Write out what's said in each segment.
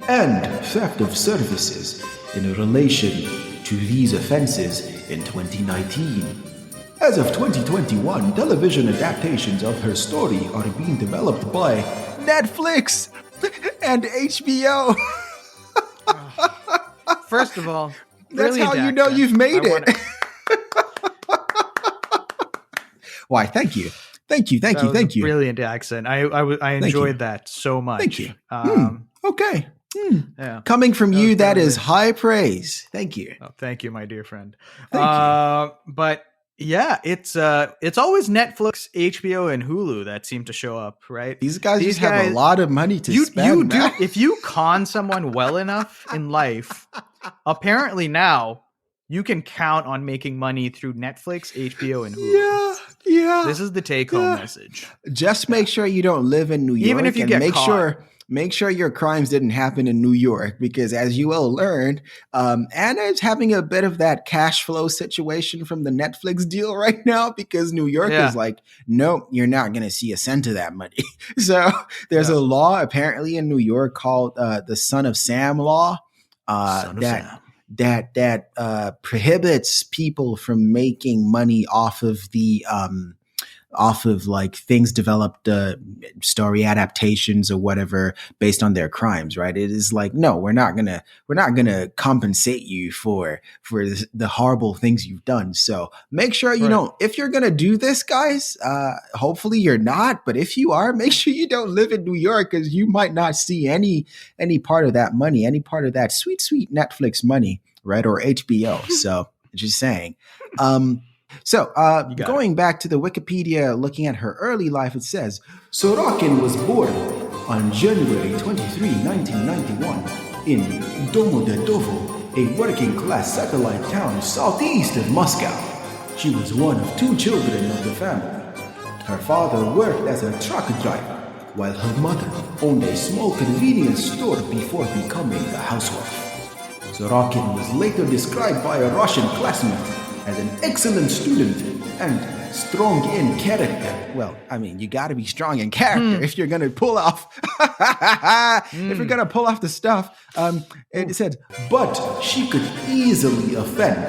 and theft of services in relation to these offenses in 2019. As of 2021, television adaptations of her story are being developed by Netflix and HBO. First of all, that's how you know you've made it. Why? Thank you. Thank you. Brilliant accent. I enjoyed that so much. Thank you. Okay. Yeah. Coming from you, that is high praise. Thank you. Oh, thank you, my dear friend. Thank you. But yeah, it's always Netflix, HBO, and Hulu that seem to show up, right? These guys have a lot of money to spend. If you con someone well enough in life, apparently now you can count on making money through Netflix, HBO, and Hulu. Yeah. This is the take-home message. Just make sure you don't live in New York. Even if you get caught. Make sure your crimes didn't happen in New York, because as you will learn, Anna is having a bit of that cash flow situation from the Netflix deal right now, because New York is like, no, you're not going to see a cent of that money. So there's a law apparently in New York called the Son of Sam law that prohibits people from making money off of like things developed, story adaptations or whatever based on their crimes, right? It is like, no, we're not gonna compensate you for the horrible things you've done. So make sure you don't, if you're gonna do this, guys, hopefully you're not, but if you are, make sure you don't live in New York, because you might not see any part of that money, any part of that sweet Netflix money, right? Or HBO. So just saying. So, going back to the Wikipedia, looking at her early life, it says, Sorokin was born on January 23, 1991, in Domodedovo, a working-class satellite town southeast of Moscow. She was one of two children of the family. Her father worked as a truck driver, while her mother owned a small convenience store before becoming a housewife. Sorokin was later described by a Russian classmate as an excellent student and strong in character. Well, I mean, you got to be strong in character if you're going to pull off if you're going to pull off the stuff. It said, but she could easily offend.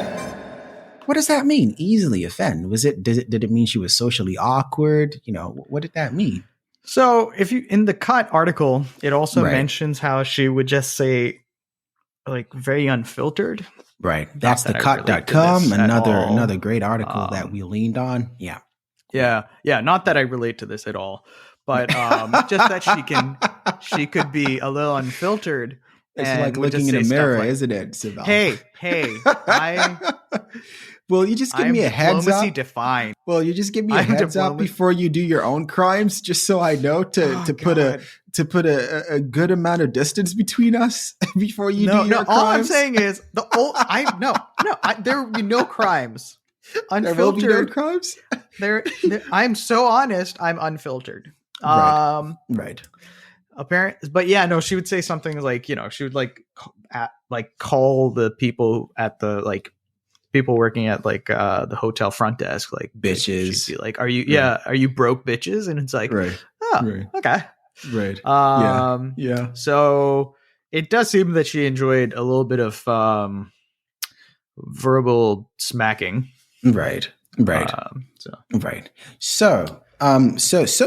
What does that mean? Easily offend? Did it mean she was socially awkward? You know, what did that mean? So, if you in the Cut article, it also mentions how she would just say, like, very unfiltered. Right. That's the cut.com. Another great article that we leaned on. Yeah. Yeah. Not that I relate to this at all, but just that she could be a little unfiltered. It's like looking in a mirror, isn't it, Sibel? Hey, Will you just give me a heads up? Defined. Well, you just give me a heads up before you do your own crimes, just so I know to put a good amount of distance between us before you do your crimes. All I'm saying is there will be no crimes. Unfiltered. There will be no crimes. I'm so honest. I'm unfiltered. Right. Apparently, but yeah, no. She would say something like, she would call the people at the people working at the hotel front desk, like, bitches. She'd be like, are you broke bitches? And it's like, okay. Right. Yeah. So it does seem that she enjoyed a little bit of verbal smacking. Right. So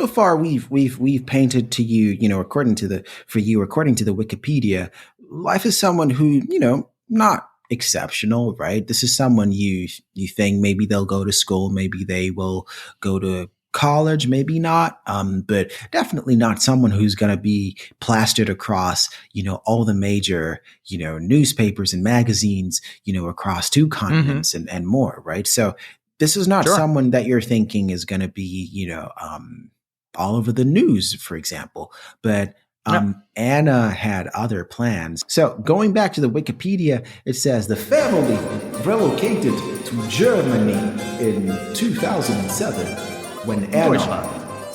far we've painted to you, according to the Wikipedia, life is someone who, not exceptional, right? This is someone you think maybe they'll go to school, maybe they will go to college, maybe not, but definitely not someone who's going to be plastered across, all the major, newspapers and magazines, across two continents and more, right? So this is not someone that you're thinking is going to be, all over the news, for example, but Anna had other plans. So going back to the Wikipedia, it says the family relocated to Germany in 2007 when Anna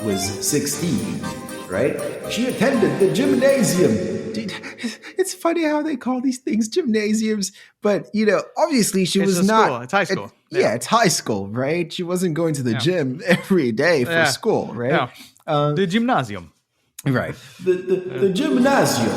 was 16, right? She attended the gymnasium. Dude, it's funny how they call these things gymnasiums, but obviously she was not. School. It's high school. It's high school, right? She wasn't going to the gym every day for school, right? Yeah. The gymnasium. Right. The gymnasium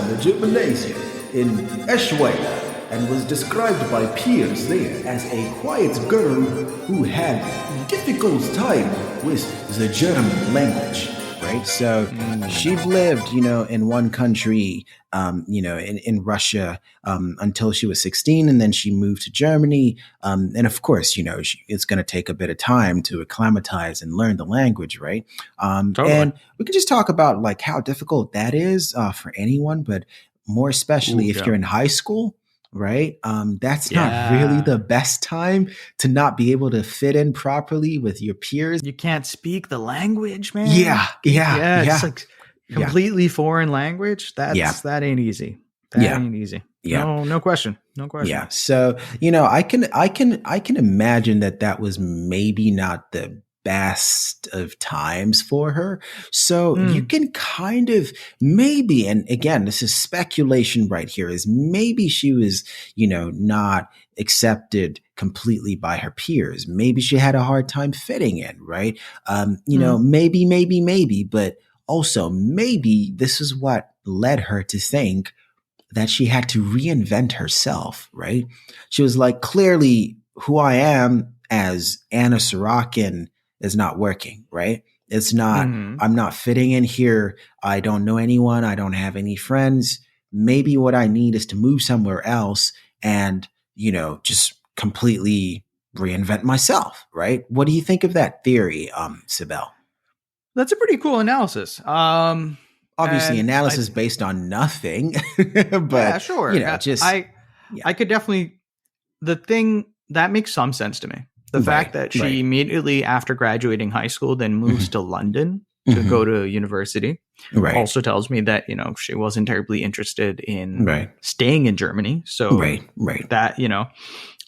in Eschweiler, and was described by peers there as a quiet girl who had difficult time with the German language. Right. So she lived, in one country, in Russia, until she was 16. And then she moved to Germany. And of course, it's going to take a bit of time to acclimatize and learn the language. Right. Totally. And we could just talk about like how difficult that is for anyone, but more especially if you're in high school. Right. That's not really the best time to not be able to fit in properly with your peers. You can't speak the language, man. Yeah. It's like completely foreign language. That ain't easy. Ain't easy. Yeah. No question. Yeah. So, I can imagine that was maybe not the best of times for her. So you can kind of maybe, and again, this is speculation right here, is maybe she was, not accepted completely by her peers. Maybe she had a hard time fitting in, right? Maybe, but also maybe this is what led her to think that she had to reinvent herself, right? She was like, clearly who I am as Anna Sorokin is not working, right? It's not, I'm not fitting in here. I don't know anyone. I don't have any friends. Maybe what I need is to move somewhere else and, just completely reinvent myself, right? What do you think of that theory, Sibel? That's a pretty cool analysis. Obviously, analysis based on nothing, but yeah, sure. I could definitely, the thing that makes some sense to me. The fact that she immediately after graduating high school then moves to London to go to university also tells me that, she wasn't terribly interested in staying in Germany. So that,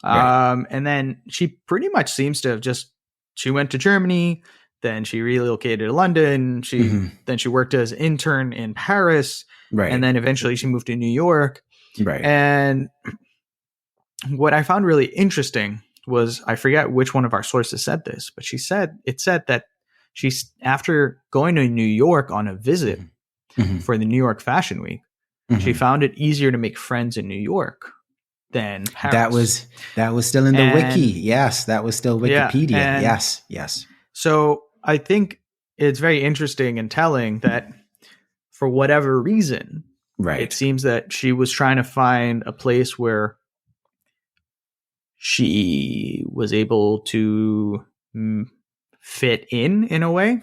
and then she pretty much seems to have she went to Germany, then she relocated to London. Then she worked as an intern in Paris, and then eventually she moved to New York. And what I found really interesting was, I forget which one of our sources said this, but it said that she's, after going to New York on a visit for the New York Fashion Week, she found it easier to make friends in New York than Paris. That was still in the wiki. Yes, that was still Wikipedia. Yes. So I think it's very interesting and telling that for whatever reason, it seems that she was trying to find a place where she was able to fit in a way.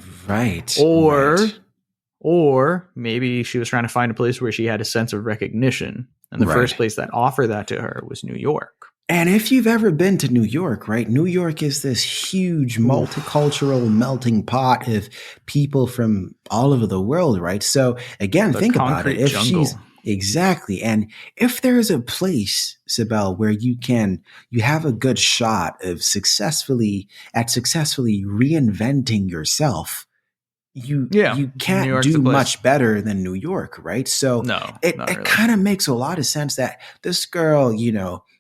Or maybe she was trying to find a place where she had a sense of recognition. And the first place that offered that to her was New York. And if you've ever been to New York, right? New York is this huge multicultural melting pot of people from all over the world, right? So again, think about it. If jungle. Exactly. And if there is a place, Sibel, where you have a good shot of successfully reinventing yourself, you can't do much better than New York, right? So it kind of makes a lot of sense that this girl,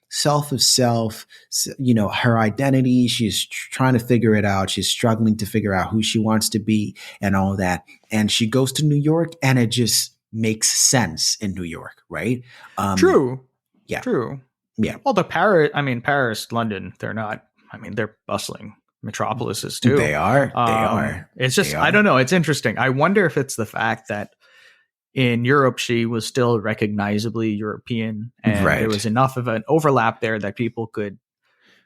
self of self, her identity, she's trying to figure it out. She's struggling to figure out who she wants to be and all that. And she goes to New York and it just makes sense in New York, right? True. Yeah. True. Yeah. Well, Paris, London, they're bustling metropolises too. They are. It's just, I don't know. It's interesting. I wonder if it's the fact that in Europe, she was still recognizably European, and there was enough of an overlap there that people could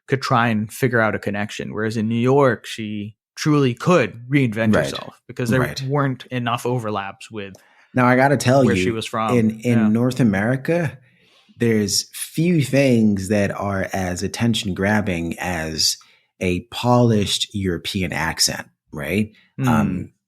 try and figure out a connection. Whereas in New York, she truly could reinvent herself because there weren't enough overlaps with. Now I got to tell where you, she was from. In North America, there's few things that are as attention grabbing as a polished European accent, right?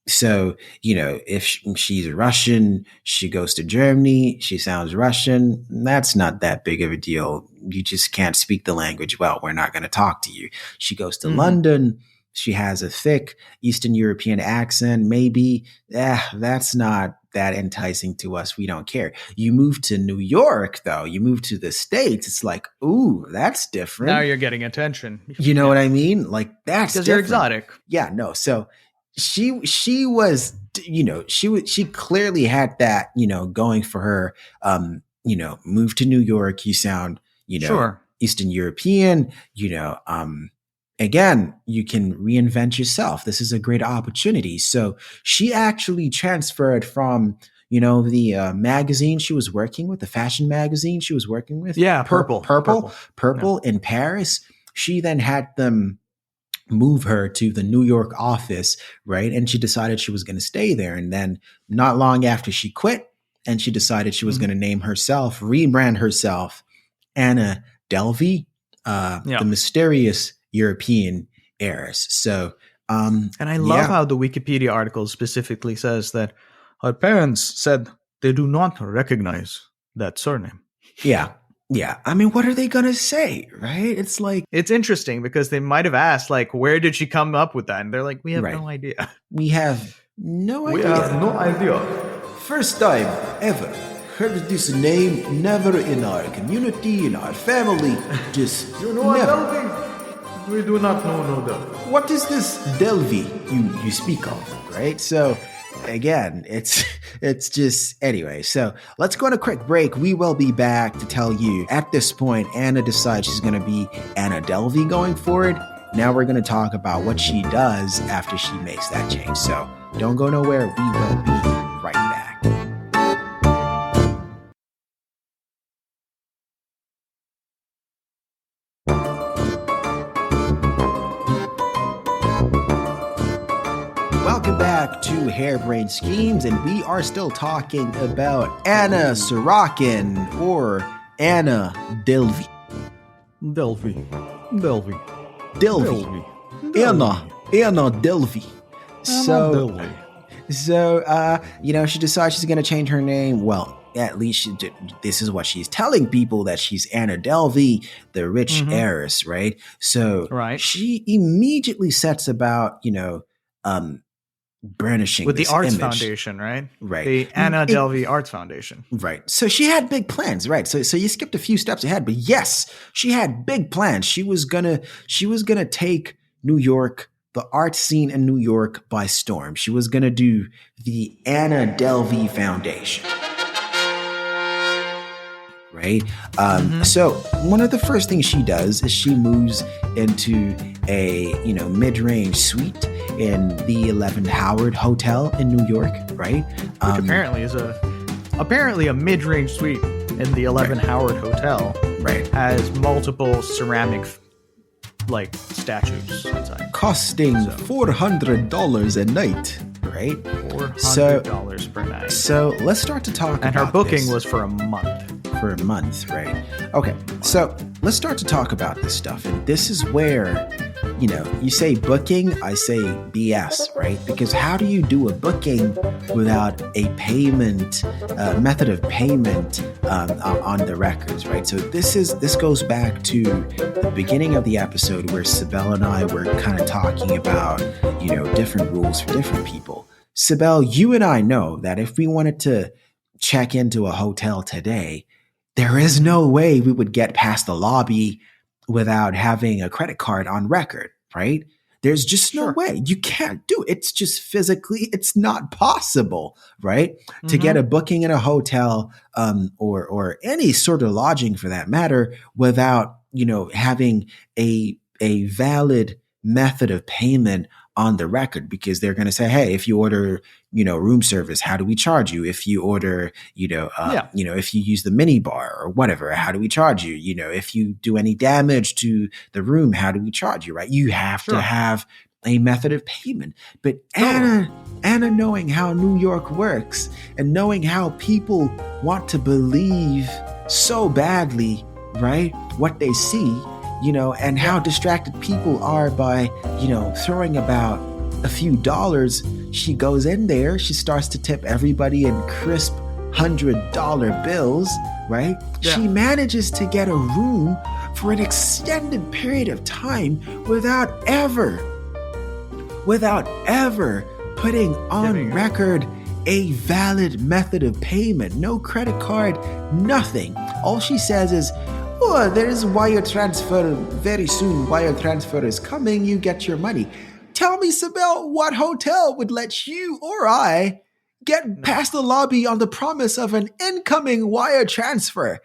So, if she's Russian, she goes to Germany, she sounds Russian. That's not that big of a deal. You just can't speak the language well. We're not going to talk to you. She goes to London. She has a thick Eastern European accent. Maybe that's not that enticing to us. We don't care. You move to New York, though. You move to the States. It's like, ooh, that's different. Now you're getting attention. You know what I mean? Like that's because you're exotic. Yeah, no. So she was, she clearly had that, going for her. Move to New York. You sound, Sure. Eastern European. Again, you can reinvent yourself. This is a great opportunity. So she actually transferred from, the magazine she was working with, the fashion magazine she was working with. Yeah, Purple in Paris. She then had them move her to the New York office, right? And she decided she was going to stay there. And then not long after she quit, and she decided she was going to rebrand herself, Anna Delvey, the mysterious European heiress. So, and I love how the Wikipedia article specifically says that her parents said they do not recognize that surname. Yeah. Yeah. I mean, what are they going to say, right? It's like... It's interesting because they might have asked, like, where did she come up with that? And they're like, we have no idea. We have no idea. We have no idea. First time ever heard this name, never in our community, in our family, just never. We do not know that. What is this Delvey you speak of, right? So... Again, it's just anyway. So let's go on a quick break. We will be back to tell you. At this point, Anna decides she's going to be Anna Delvey going forward. Now we're going to talk about what she does after she makes that change. So don't go nowhere. We will be right back. Welcome back to Hairbrained Schemes, and we are still talking about Anna Sorokin, or Anna Delvey. Delvey. Anna Delvey. So, she decides she's going to change her name. Well, at least this is what she's telling people, that she's Anna Delvey, the rich heiress, right? So she immediately sets about, burnishing with the Arts image. Foundation, right? Right. The Anna Delvey Arts Foundation. Right. So she had big plans, right? So you skipped a few steps ahead, but yes, she had big plans. She was gonna take New York, the art scene in New York, by storm. She was gonna do the Anna Delvey Foundation. Right. So one of the first things she does is she moves into a mid-range suite in the 11 Howard Hotel in New York, right? Which apparently is a mid-range suite in the 11 Howard Hotel. Right. Has multiple ceramic statues inside. Costing $400 a night. Right? $400 per night. So let's start to talk about And her booking this. was for a month. For a month, right? Okay, so let's start to talk about this stuff. And this is where, you say booking, I say BS, right? Because how do you do a booking without a payment, method of payment on the records, right? So this goes back to the beginning of the episode where Sibel and I were kind of talking about, different rules for different people. Sibel, you and I know that if we wanted to check into a hotel today, there is no way we would get past the lobby without having a credit card on record, right? There's just no way. You can't do it. It's just physically, it's not possible, right? To get a booking in a hotel or any sort of lodging for that matter without, having a valid method of payment on the record, because they're going to say, hey, if you order, room service, how do we charge you? If you order, if you use the mini bar or whatever, how do we charge you? If you do any damage to the room, how do we charge you? Right. You have to have a method of payment. But Anna, knowing how New York works and knowing how people want to believe so badly, right, what they see, and how distracted people are by, throwing about a few dollars. She goes in there, she starts to tip everybody in crisp $100 bills, right? Yeah. She manages to get a room for an extended period of time without ever putting on record a valid method of payment. No credit card, nothing. All she says is, oh, there's wire transfer very soon. Wire transfer is coming. You get your money. Tell me, Sibel, what hotel would let you or I get past the lobby on the promise of an incoming wire transfer